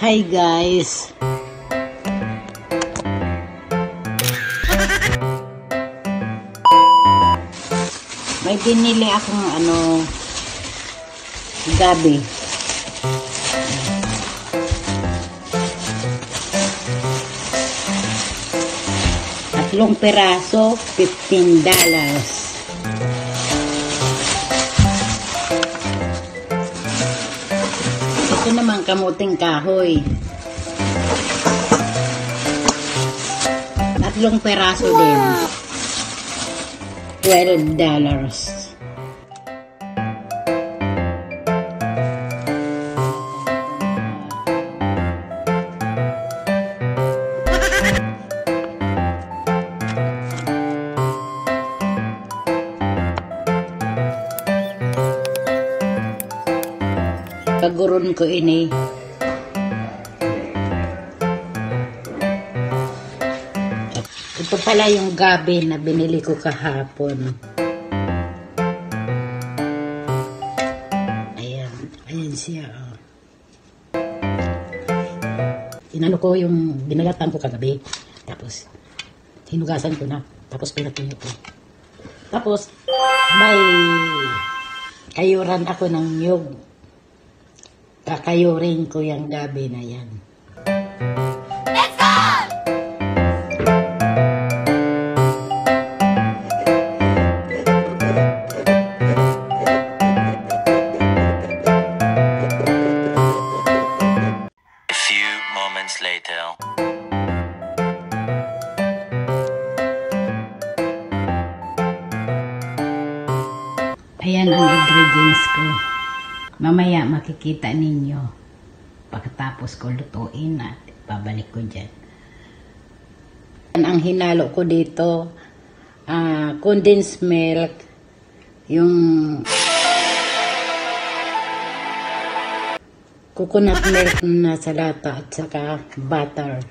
Hi guys! May binili akong gabi. Tatlong peraso, $15. Ito naman kamuting kahoy. Tatlong peraso din. $12. Paguron ko ini. Ito pala yung gabi na binili ko kahapon. Ayan siya. Inano ko yung binalatan ko kagabi. Tapos hinugasan ko na. Tapos pinatuyo ko. Tapos may kayuran ako ng nyug. Kakayurin ko yung gabi na yan. Let's go! A few moments later. Ayan ang ingredients ko. Mamaya makikita ninyo pagkatapos ko lutuin at babalik ko dyan. Ang hinalo ko dito, condensed milk, yung coconut milk na nasa lata at saka butter.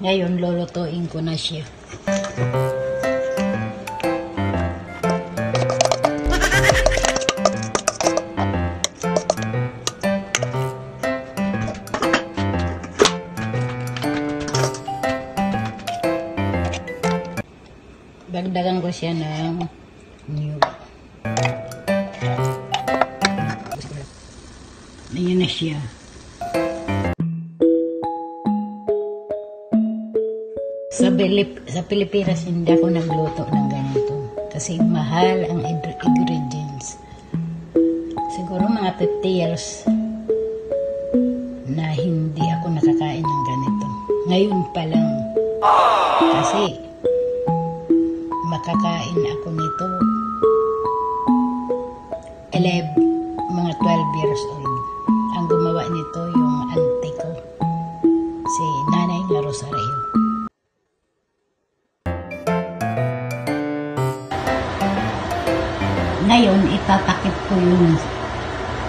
Ngayon lulutuin ko na siya. Dagdagan ko siya ng nyug. Ayan na siya. Sa Pilipinas hindi ako nagluto ng ganito kasi mahal ang ingredients. Siguro mga 50 years na hindi ako nakakain ng ganito. Ngayon pa lang. Kasi makakain ako nito mga 12 years old. Ang gumawa nito yung auntie ko, si Nanay na Rosario. Ngayon itatakip ko yung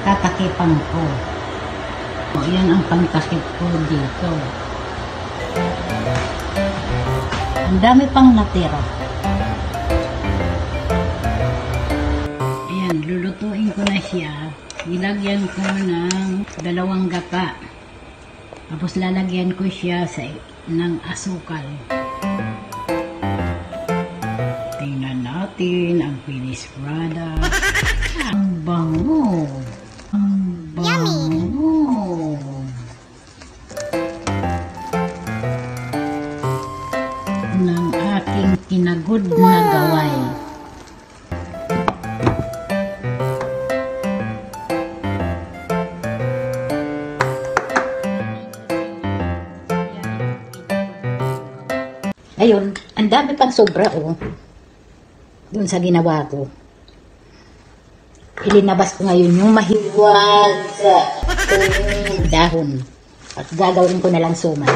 tatakipan ko. Yan ang pangtakip ko dito. Ang dami pang natira. Lulutuin ko na siya. Ilagyan ko ng 2 gata. Tapos lalagyan ko siya ng asukal. Tingnan natin ang finished product. Ang bango! Ang bango! Ng aking kinagod na gaway. Ayun, ang dami pang sobra dun sa ginawa ko. Ilinabas ko ngayon yung mahiwag sa dahon at gagawin ko na lang suman.